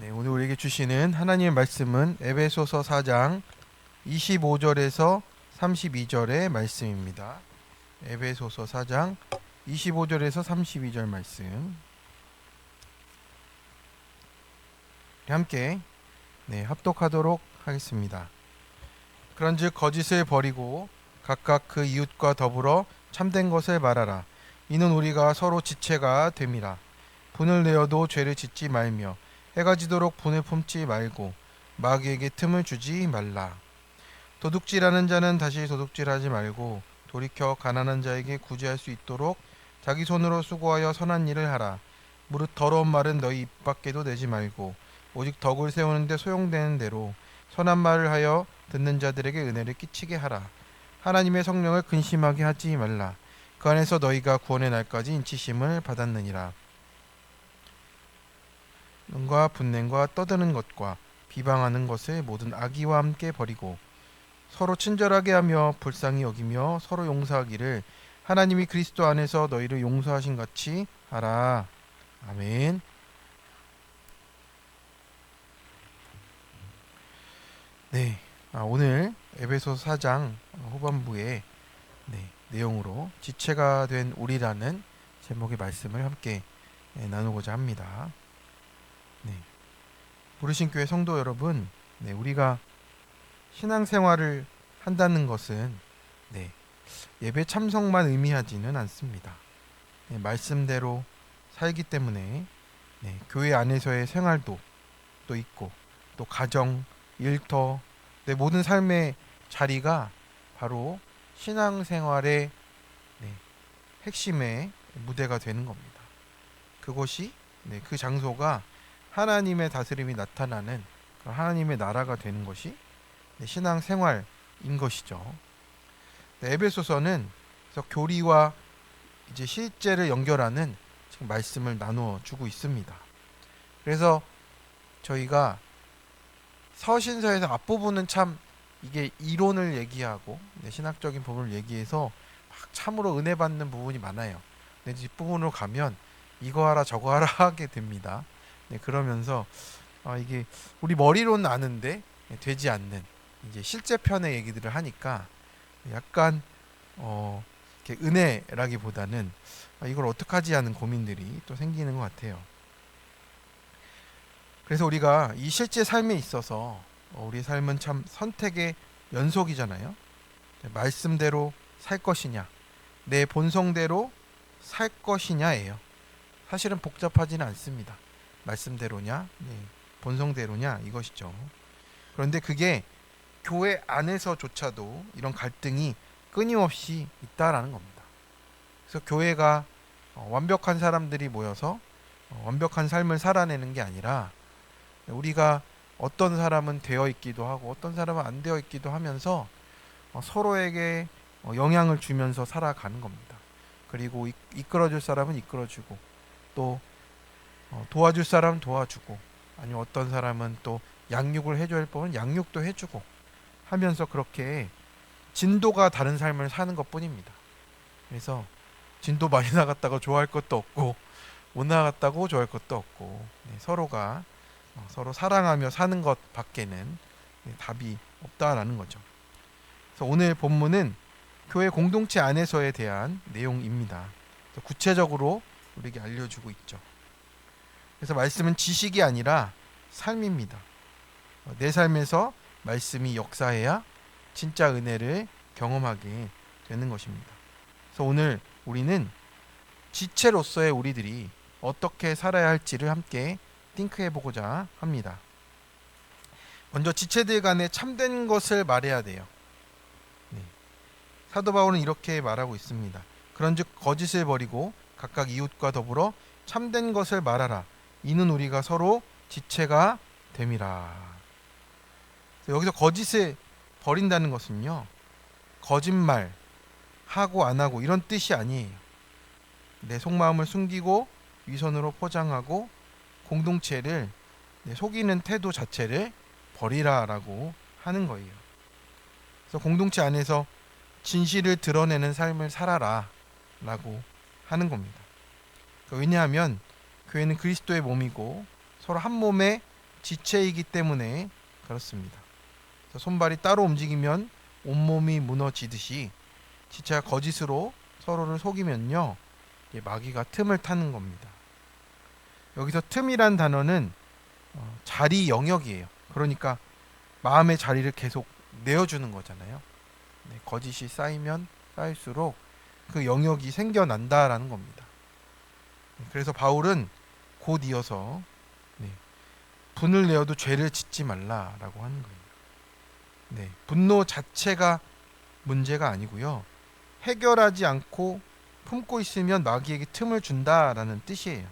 네, 오늘 우리에게 주시는 하나님의 말씀은 에베소서 4장 25절에서 32절의 말씀입니다. 에베소서 4장 25절에서 32절 말씀 함께 합독하도록 하겠습니다. 그런즉 거짓을 버리고 각각 그 이웃과 더불어 참된 것을 말하라. 이는 우리가 서로 지체가 됨이라. 분을 내어도 죄를 짓지 말며 해가 지도록 분을 품지 말고 마귀에게 틈을 주지 말라. 도둑질하는 자는 다시 도둑질하지 말고 돌이켜 가난한 자에게 구제할 수 있도록 자기 손으로 수고하여 선한 일을 하라. 무릇 더러운 말은 너희 입 밖에도 내지 말고 오직 덕을 세우는 데 소용되는 대로 선한 말을 하여 듣는 자들에게 은혜를 끼치게 하라. 하나님의 성령을 근심하게 하지 말라. 그 안에서 너희가 구원의 날까지 인치심을 받았느니라. 눈과 분냄과 떠드는 것과 비방하는 것을 모든 악의와 함께 버리고 서로 친절하게 하며 불쌍히 여기며 서로 용서하기를 하나님이 그리스도 안에서 너희를 용서하신 같이 하라. 아멘. 네, 오늘 에베소서 4장 후반부의 내용으로 지체가 된 우리라는 제목의 말씀을 함께 나누고자 합니다. 부르신 교회 성도 여러분, 우리가 신앙생활을 한다는 것은 예배 참석만 의미하지는 않습니다. 말씀대로 살기 때문에 교회 안에서의 생활도 또 있고 또 가정, 일터, 내 모든 삶의 자리가 바로 신앙생활의 핵심의 무대가 되는 겁니다. 그것이 그 장소가 하나님의 다스림이 나타나는 하나님의 나라가 되는 것이 신앙생활인 것이죠. 에베소서는 그래서 교리와 이제 실제를 연결하는 지금 말씀을 나누어 주고 있습니다. 그래서 저희가 서신서에서 앞부분은 참 이게 이론을 얘기하고 신학적인 부분을 얘기해서 막 참으로 은혜 받는 부분이 많아요. 근데 뒷부분으로 가면 이거 하라 저거 하라 하게 됩니다. 그러면서 이게 우리 머리로는 아는데 되지 않는 이제 실제 편의 얘기들을 하니까 약간 이렇게 은혜라기보다는 이걸 어떡하지 하는 고민들이 또 생기는 것 같아요. 그래서 우리가 이 실제 삶에 있어서 우리 삶은 참 선택의 연속이잖아요. 말씀대로 살 것이냐, 내 본성대로 살 것이냐예요. 사실은 복잡하지는 않습니다. 말씀대로냐, 본성대로냐 이것이죠. 그런데 그게 교회 안에서조차도 이런 갈등이 끊임없이 있다라는 겁니다. 그래서 교회가 완벽한 사람들이 모여서 완벽한 삶을 살아내는 게 아니라 우리가 어떤 사람은 되어 있기도 하고 어떤 사람은 안 되어 있기도 하면서 서로에게 영향을 주면서 살아가는 겁니다. 그리고 이끌어줄 사람은 이끌어주고 또 도와줄 사람은 도와주고 아니면 어떤 사람은 또 양육을 해줘야 할 법은 양육도 해주고 하면서 그렇게 진도가 다른 삶을 사는 것뿐입니다. 그래서 진도 많이 나갔다고 좋아할 것도 없고 못 나갔다고 좋아할 것도 없고 서로가 서로 사랑하며 사는 것 밖에는 답이 없다라는 거죠. 그래서 오늘 본문은 교회 공동체 안에서에 대한 내용입니다. 구체적으로 우리에게 알려주고 있죠. 그래서 말씀은 지식이 아니라 삶입니다. 내 삶에서 말씀이 역사해야 진짜 은혜를 경험하게 되는 것입니다. 그래서 오늘 우리는 지체로서의 우리들이 어떻게 살아야 할지를 함께 띵크해 보고자 합니다. 먼저 지체들 간에 참된 것을 말해야 돼요. 사도 바울은 이렇게 말하고 있습니다. 그런즉 거짓을 버리고 각각 이웃과 더불어 참된 것을 말하라. 이는 우리가 서로 지체가 됨이라. 여기서 거짓을 버린다는 것은요, 거짓말 하고 안 하고 이런 뜻이 아니에요. 내 속마음을 숨기고 위선으로 포장하고 공동체를 속이는 태도 자체를 버리라라고 하는 거예요. 그래서 공동체 안에서 진실을 드러내는 삶을 살아라 라고 하는 겁니다. 왜냐하면 교회는 그리스도의 몸이고 서로 한 몸의 지체이기 때문에 그렇습니다. 손발이 따로 움직이면 온몸이 무너지듯이 지체가 거짓으로 서로를 속이면요, 마귀가 틈을 타는 겁니다. 여기서 틈이란 단어는 자리 영역이에요. 그러니까 마음의 자리를 계속 내어주는 거잖아요. 거짓이 쌓이면 쌓일수록 그 영역이 생겨난다라는 겁니다. 그래서 바울은 곧 이어서 분을 내어도 죄를 짓지 말라라고 하는 거예요. 분노 자체가 문제가 아니고요, 해결하지 않고 품고 있으면 마귀에게 틈을 준다라는 뜻이에요.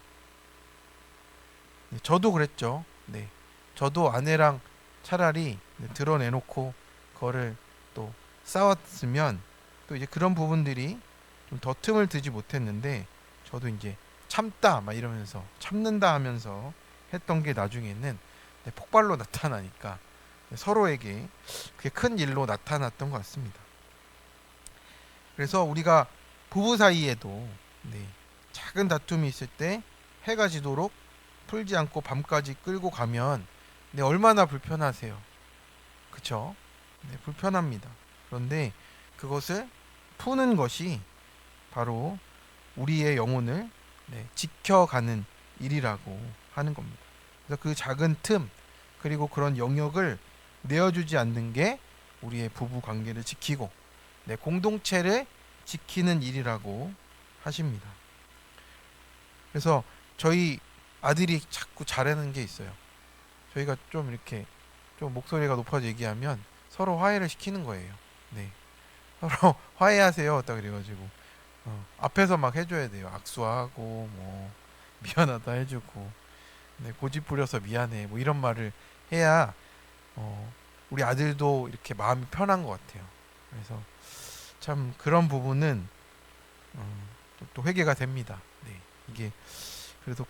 저도 그랬죠. 저도 아내랑 차라리 드러내놓고 그거를 또 싸웠으면 또 이제 그런 부분들이 좀 더 틈을 두지 못했는데, 저도 이제 참다 막 이러면서 참는다 하면서 했던 게 나중에는 폭발로 나타나니까 서로에게 그게 큰 일로 나타났던 것 같습니다. 그래서 우리가 부부 사이에도 작은 다툼이 있을 때 해가 지도록 풀지 않고 밤까지 끌고 가면 얼마나 불편하세요. 그쵸? 불편합니다. 그런데 그것을 푸는 것이 바로 우리의 영혼을 지켜가는 일이라고 하는 겁니다. 그래서 그 작은 틈, 그리고 그런 영역을 내어주지 않는 게 우리의 부부 관계를 지키고 공동체를 지키는 일이라고 하십니다. 그래서 저희 아들이 자꾸 잘하는 게 있어요. 저희가 좀 이렇게 좀 목소리가 높아져 얘기하면 서로 화해를 시키는 거예요. 서로 화해하세요. 딱 그래가지고 앞에서 막 해줘야 돼요. 악수하고 뭐 미안하다 해주고 고집 부려서 미안해 뭐 이런 말을 해야 우리 아들도 이렇게 마음이 편한 것 같아요. 그래서 참 그런 부분은 또 회개가 됩니다. 이게 그래도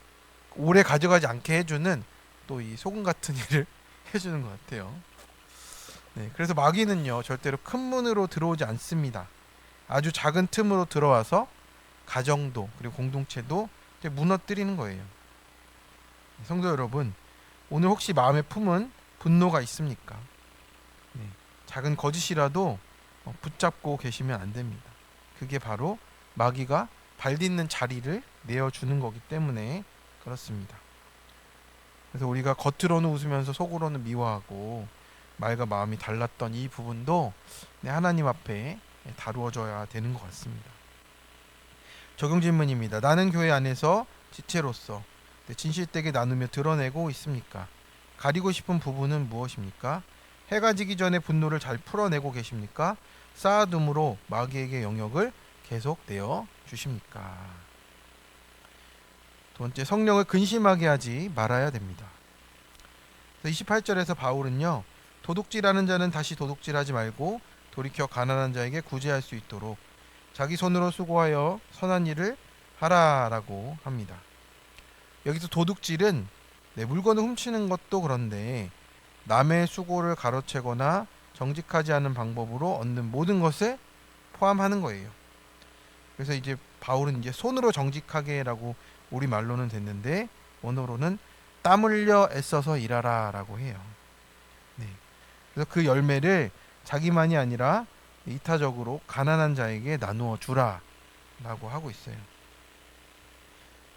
오래 가져가지 않게 해주는 또 이 소금 같은 일을 해주는 것 같아요. 그래서 마귀는요, 절대로 큰 문으로 들어오지 않습니다. 아주 작은 틈으로 들어와서 가정도 그리고 공동체도 이제 무너뜨리는 거예요. 성도 여러분, 오늘 혹시 마음에 품은 분노가 있습니까? 작은 거짓이라도 붙잡고 계시면 안 됩니다. 그게 바로 마귀가 발 딛는 자리를 내어주는 거기 때문에 그렇습니다. 그래서 우리가 겉으로는 웃으면서 속으로는 미워하고 말과 마음이 달랐던 이 부분도 하나님 앞에 다루어져야 되는 것 같습니다. 적용 질문입니다. 나는 교회 안에서 지체로서 진실되게 나누며 드러내고 있습니까? 가리고 싶은 부분은 무엇입니까? 해가 지기 전에 분노를 잘 풀어내고 계십니까? 쌓아둠으로 마귀에게 영역을 계속 내어 주십니까? 두 번째, 성령을 근심하게 하지 말아야 됩니다. 28절에서 바울은요, 도둑질하는 자는 다시 도둑질하지 말고 돌이켜 가난한 자에게 구제할 수 있도록 자기 손으로 수고하여 선한 일을 하라라고 합니다. 여기서 도둑질은 물건을 훔치는 것도 그런데 남의 수고를 가로채거나 정직하지 않은 방법으로 얻는 모든 것을 포함하는 거예요. 그래서 이제 바울은 이제 손으로 정직하게라고 우리 말로는 됐는데 원어로는 땀 흘려 애써서 일하라라고 해요. 그래서 그 열매를 자기만이 아니라 이타적으로 가난한 자에게 나누어 주라라고 하고 있어요.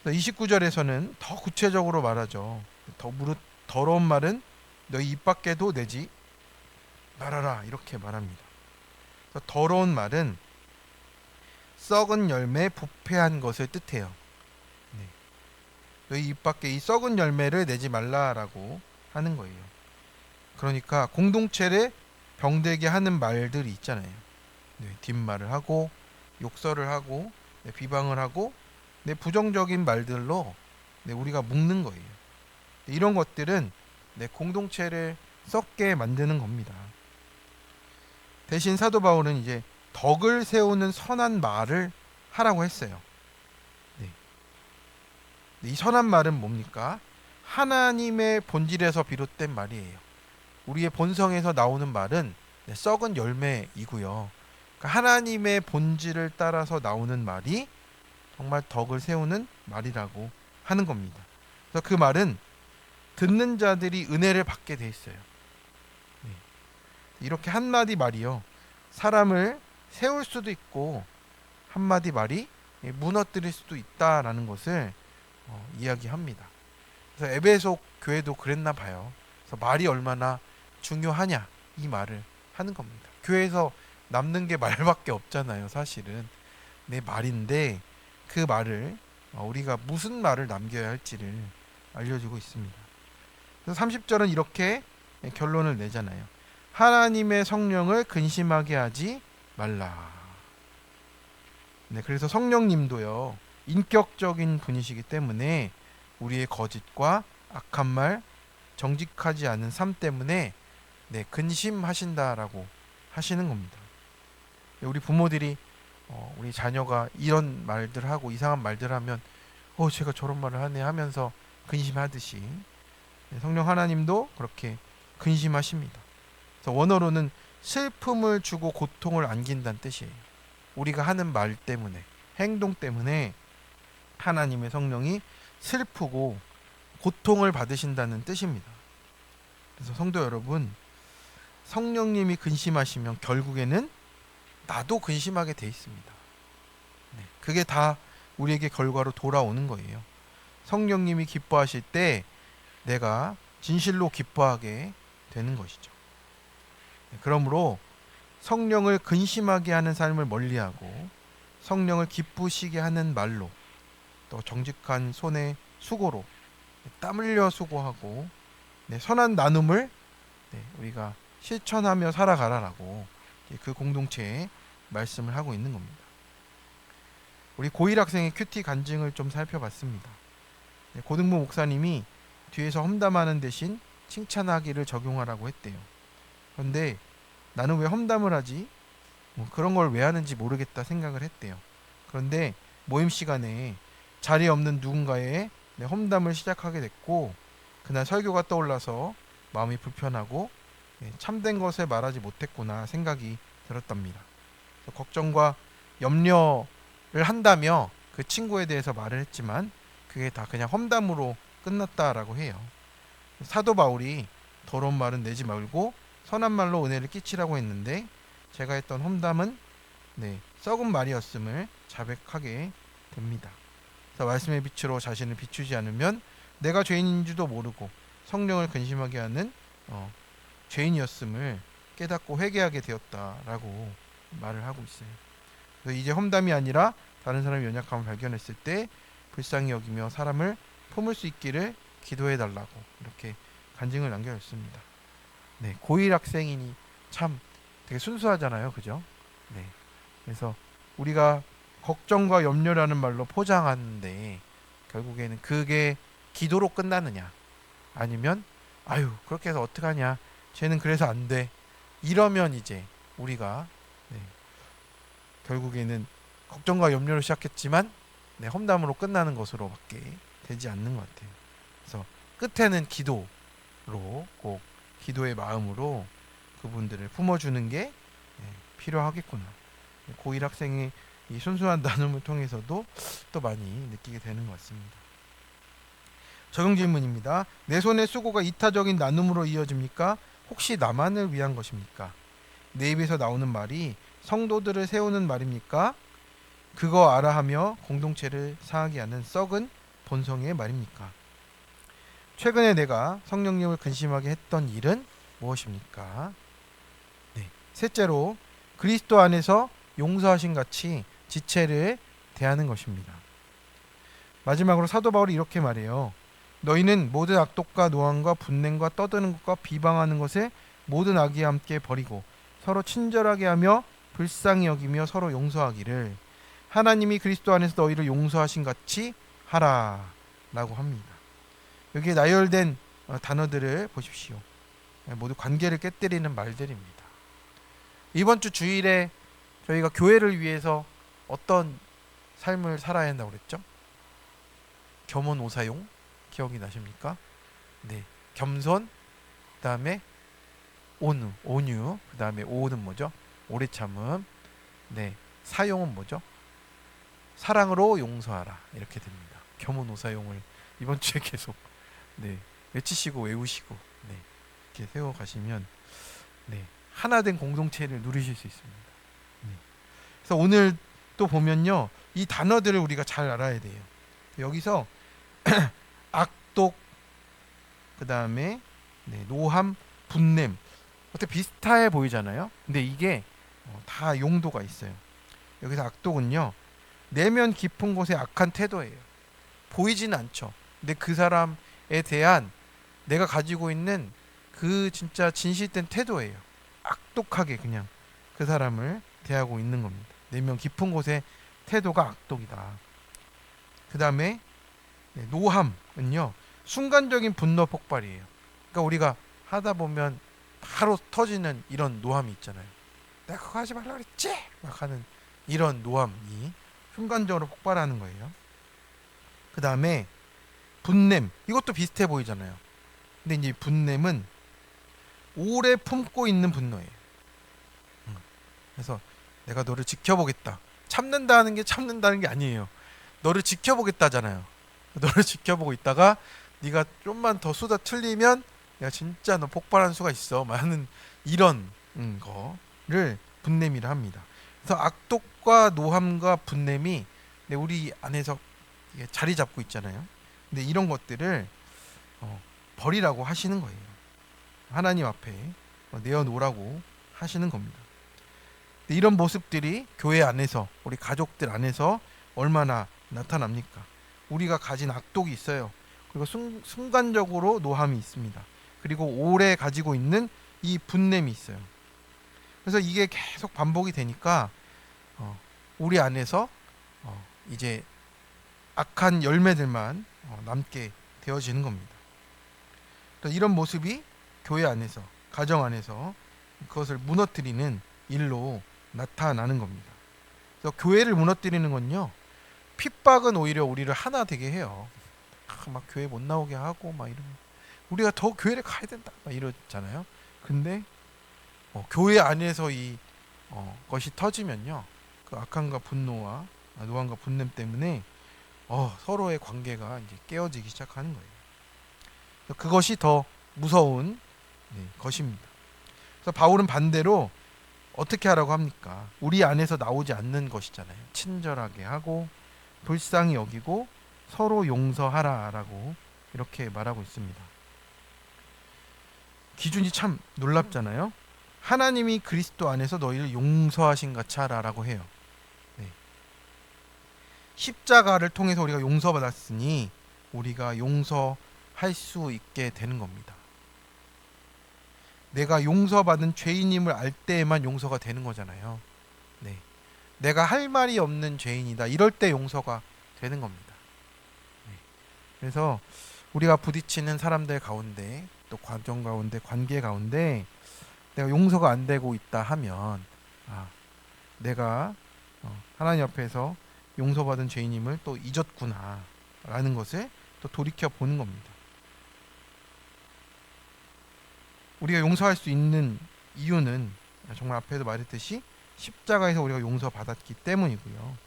29절에서는 더 구체적으로 말하죠. 무릇 더러운 말은 너희 입 밖에도 내지 말아라 이렇게 말합니다. 더러운 말은 썩은 열매 부패한 것을 뜻해요. 너희 입 밖에 이 썩은 열매를 내지 말라라고 하는 거예요. 그러니까 공동체를 병되게 하는 말들이 있잖아요. 뒷말을 하고 욕설을 하고 비방을 하고 부정적인 말들로 우리가 묶는 거예요. 이런 것들은 공동체를 썩게 만드는 겁니다. 대신 사도 바울은 이제 덕을 세우는 선한 말을 하라고 했어요. 이 선한 말은 뭡니까? 하나님의 본질에서 비롯된 말이에요. 우리의 본성에서 나오는 말은 썩은 열매이고요. 그러니까 하나님의 본질을 따라서 나오는 말이 정말 덕을 세우는 말이라고 하는 겁니다. 그래서 그 말은 듣는 자들이 은혜를 받게 돼 있어요. 네. 이렇게 한마디 말이요, 사람을 세울 수도 있고 한마디 말이 무너뜨릴 수도 있다라는 것을 이야기합니다. 그래서 에베소 교회도 그랬나 봐요. 그래서 말이 얼마나 중요하냐, 이 말을 하는 겁니다. 교회에서 남는 게 말밖에 없잖아요. 사실은 내 말인데 그 말을 우리가 무슨 말을 남겨야 할지를 알려주고 있습니다. 그래서 30절은 이렇게 결론을 내잖아요. 하나님의 성령을 근심하게 하지 말라. 네, 그래서 성령님도요, 인격적인 분이시기 때문에 우리의 거짓과 악한 말, 정직하지 않은 삶 때문에 근심하신다라고 하시는 겁니다. 우리 부모들이 우리 자녀가 이런 말들 하고 이상한 말들 하면 제가 저런 말을 하네 하면서 근심하듯이 성령 하나님도 그렇게 근심하십니다. 그래서 원어로는 슬픔을 주고 고통을 안긴다는 뜻이에요. 우리가 하는 말 때문에, 행동 때문에 하나님의 성령이 슬프고 고통을 받으신다는 뜻입니다. 그래서 성도 여러분, 성령님이 근심하시면 결국에는 나도 근심하게 돼 있습니다. 그게 다 우리에게 결과로 돌아오는 거예요. 성령님이 기뻐하실 때 내가 진실로 기뻐하게 되는 것이죠. 그러므로 성령을 근심하게 하는 삶을 멀리하고 성령을 기쁘시게 하는 말로, 또 정직한 손의 수고로 땀 흘려 수고하고 선한 나눔을 우리가 실천하며 살아가라라고 그 공동체에 말씀을 하고 있는 겁니다. 우리 고1 학생의 큐티 간증을 좀 살펴봤습니다. 고등부 목사님이 뒤에서 험담하는 대신 칭찬하기를 적용하라고 했대요. 그런데 나는 왜 험담을 하지? 그런 걸 왜 하는지 모르겠다 생각을 했대요. 그런데 모임 시간에 자리에 없는 누군가의 험담을 시작하게 됐고, 그날 설교가 떠올라서 마음이 불편하고 참된 것을 말하지 못했구나 생각이 들었답니다. 걱정과 염려를 한다며 그 친구에 대해서 말을 했지만 그게 다 그냥 험담으로 끝났다라고 해요. 사도 바울이 더러운 말은 내지 말고 선한 말로 은혜를 끼치라고 했는데, 제가 했던 험담은 썩은 말이었음을 자백하게 됩니다. 그래서 말씀의 빛으로 자신을 비추지 않으면 내가 죄인인 줄도 모르고 성령을 근심하게 하는 죄인이었음을 깨닫고 회개하게 되었다라고 말을 하고 있어요. 그래서 이제 험담이 아니라 다른 사람의 연약함을 발견했을 때 불쌍히 여기며 사람을 품을 수 있기를 기도해 달라고 이렇게 간증을 남겨줬습니다. 고1 학생이니 참 되게 순수하잖아요, 그죠? 그래서 우리가 걱정과 염려라는 말로 포장하는데 결국에는 그게 기도로 끝나느냐, 아니면 아유 그렇게 해서 어떡하냐, 쟤는 그래서 안 돼, 이러면 이제 우리가 결국에는 걱정과 염려를 시작했지만 험담으로 끝나는 것으로밖에 되지 않는 것 같아요. 그래서 끝에는 기도로, 꼭 기도의 마음으로 그분들을 품어주는 게 필요하겠구나. 고1 학생의 이 순수한 나눔을 통해서도 또 많이 느끼게 되는 것 같습니다. 적용 질문입니다. 내 손의 수고가 이타적인 나눔으로 이어집니까? 혹시 나만을 위한 것입니까? 내 입에서 나오는 말이 성도들을 세우는 말입니까? 그거 알아 하며 공동체를 상하게 하는 썩은 본성의 말입니까? 최근에 내가 성령님을 근심하게 했던 일은 무엇입니까? 셋째로, 그리스도 안에서 용서하신 같이 지체를 대하는 것입니다. 마지막으로 사도 바울이 이렇게 말해요. 너희는 모든 악독과 노함과 분냄과 떠드는 것과 비방하는 것을 모든 악에 함께 버리고 서로 친절하게 하며 불쌍히 여기며 서로 용서하기를 하나님이 그리스도 안에서 너희를 용서하신 같이 하라 라고 합니다. 여기에 나열된 단어들을 보십시오. 모두 관계를 깨뜨리는 말들입니다. 이번 주 주일에 저희가 교회를 위해서 어떤 삶을 살아야 한다고 그랬죠? 겸손오사용 기억이 나십니까? 겸손, 그 다음에 온유, 그 다음에 오는 뭐죠? 오래 참음. 사용은 뭐죠? 사랑으로 용서하라, 이렇게 됩니다. 겸손오사용을 이번 주에 계속 외치시고 외우시고 이렇게 세워 가시면 하나된 공동체를 누리실 수 있습니다. 그래서 오늘 또 보면요, 이 단어들을 우리가 잘 알아야 돼요. 여기서 악독, 그 다음에 노함, 분냄, 어떻게 비슷해 보이잖아요. 근데 이게 다 용도가 있어요. 여기서 악독은요, 내면 깊은 곳의 악한 태도예요. 보이지는 않죠. 근데 그 사람에 대한 내가 가지고 있는 그 진짜 진실된 태도예요. 악독하게 그냥 그 사람을 대하고 있는 겁니다. 내면 깊은 곳의 태도가 악독이다. 그 다음에 노함은요, 순간적인 분노 폭발이에요. 그러니까 우리가 하다 보면 바로 터지는 이런 노함이 있잖아요. 내가 그거 하지 말라 그랬지? 막 하는 이런 노함이 순간적으로 폭발하는 거예요. 그 다음에 분냄, 이것도 비슷해 보이잖아요. 근데 이제 분냄은 오래 품고 있는 분노예요. 그래서 내가 너를 지켜보겠다. 참는다는 게 아니에요. 너를 지켜보겠다잖아요. 너를 지켜보고 있다가 네가 좀만 더 수다 틀리면 내가 진짜 너 폭발하는 수가 있어. 하는 이런 거를 분냄이라 합니다. 그래서 악독과 노함과 분냄이 우리 안에서 자리 잡고 있잖아요. 근데 이런 것들을 버리라고 하시는 거예요. 하나님 앞에 내어놓으라고 하시는 겁니다. 이런 모습들이 교회 안에서, 우리 가족들 안에서 얼마나 나타납니까? 우리가 가진 악독이 있어요. 그리고 순간적으로 노함이 있습니다. 그리고 오래 가지고 있는 이 분냄이 있어요. 그래서 이게 계속 반복이 되니까 우리 안에서 이제 악한 열매들만 남게 되어지는 겁니다. 이런 모습이 교회 안에서, 가정 안에서 그것을 무너뜨리는 일로 나타나는 겁니다. 그래서 교회를 무너뜨리는 건요, 핍박은 오히려 우리를 하나 되게 해요. 막 교회 못 나오게 하고 막 이러면 우리가 더 교회를 가야 된다 막 이러잖아요. 근데 교회 안에서 이 것이 터지면요, 그 악함과 분노와 노함과 분냄 때문에 서로의 관계가 이제 깨어지기 시작하는 거예요. 그것이 더 무서운 것입니다. 그래서 바울은 반대로 어떻게 하라고 합니까? 우리 안에서 나오지 않는 것이잖아요. 친절하게 하고 불쌍히 여기고 서로 용서하라라고 이렇게 말하고 있습니다. 기준이 참 놀랍잖아요. 하나님이 그리스도 안에서 너희를 용서하신 같이 하라라고 해요. 십자가를 통해서 우리가 용서받았으니 우리가 용서할 수 있게 되는 겁니다. 내가 용서받은 죄인임을 알 때에만 용서가 되는 거잖아요. 내가 할 말이 없는 죄인이다, 이럴 때 용서가 되는 겁니다. 그래서 우리가 부딪히는 사람들 가운데, 또 과정 가운데, 관계 가운데 내가 용서가 안 되고 있다 하면 내가 하나님 앞에서 용서받은 죄인임을 또 잊었구나 라는 것을 또 돌이켜 보는 겁니다. 우리가 용서할 수 있는 이유는 정말 앞에도 말했듯이 십자가에서 우리가 용서받았기 때문이고요.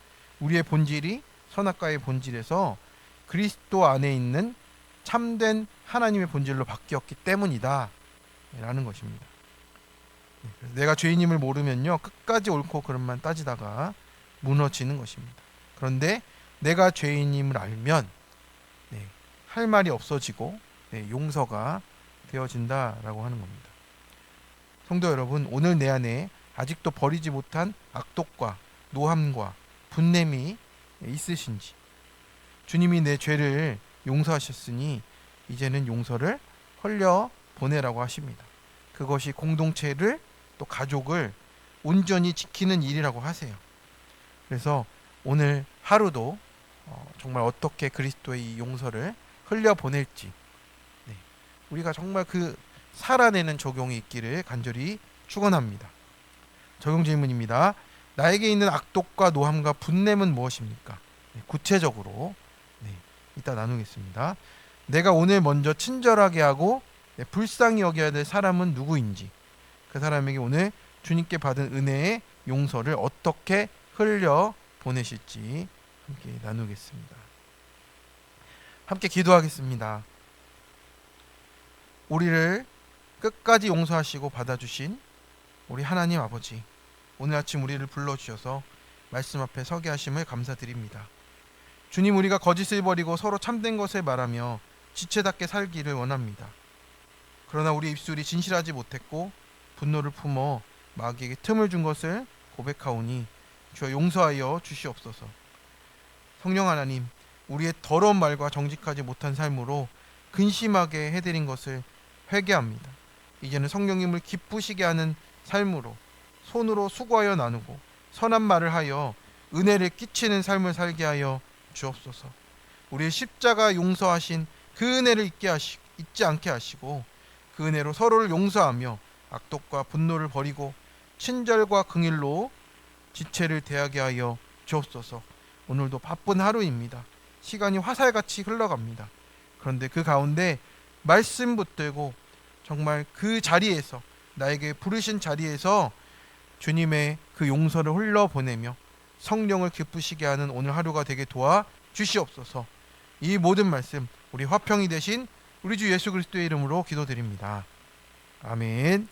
우리의 본질이 선악과의 본질에서 그리스도 안에 있는 참된 하나님의 본질로 바뀌었기 때문이다 라는 것입니다. 내가 죄인임을 모르면요, 끝까지 옳고 그름만 따지다가 무너지는 것입니다. 그런데 내가 죄인임을 알면 할 말이 없어지고 용서가 되어진다라고 하는 겁니다. 성도 여러분, 오늘 내 안에 아직도 버리지 못한 악독과 노함과 분냄이 있으신지, 주님이 내 죄를 용서하셨으니 이제는 용서를 흘려 보내라고 하십니다. 그것이 공동체를, 또 가족을 온전히 지키는 일이라고 하세요. 그래서 오늘 하루도 정말 어떻게 그리스도의 이 용서를 흘려 보낼지 우리가 정말 그 살아내는 적용이 있기를 간절히 축원합니다. 적용 질문입니다. 나에게 있는 악독과 노함과 분냄은 무엇입니까? 구체적으로 이따 나누겠습니다. 내가 오늘 먼저 친절하게 하고 불쌍히 여겨야 될 사람은 누구인지, 그 사람에게 오늘 주님께 받은 은혜의 용서를 어떻게 흘려 보내실지 함께 나누겠습니다. 함께 기도하겠습니다. 우리를 끝까지 용서하시고 받아주신 우리 하나님 아버지, 오늘 아침 우리를 불러주셔서 말씀 앞에 서게 하심을 감사드립니다. 주님, 우리가 거짓을 버리고 서로 참된 것을 말하며 지체답게 살기를 원합니다. 그러나 우리 입술이 진실하지 못했고 분노를 품어 마귀에게 틈을 준 것을 고백하오니 주여 용서하여 주시옵소서. 성령 하나님, 우리의 더러운 말과 정직하지 못한 삶으로 근심하게 해드린 것을 회개합니다. 이제는 성령님을 기쁘시게 하는 삶으로 손으로 수고하여 나누고 선한 말을 하여 은혜를 끼치는 삶을 살게 하여 주옵소서. 우리의 십자가 용서하신 그 은혜를 잊지 않게 하시고 그 은혜로 서로를 용서하며 악독과 분노를 버리고 친절과 긍휼로 지체를 대하게 하여 주옵소서. 오늘도 바쁜 하루입니다. 시간이 화살같이 흘러갑니다. 그런데 그 가운데 말씀 붙들고 정말 그 자리에서, 나에게 부르신 자리에서 주님의 그 용서를 흘러보내며 성령을 기쁘시게 하는 오늘 하루가 되게 도와 주시옵소서. 이 모든 말씀 우리 화평이 되신 우리 주 예수 그리스도의 이름으로 기도드립니다. 아멘.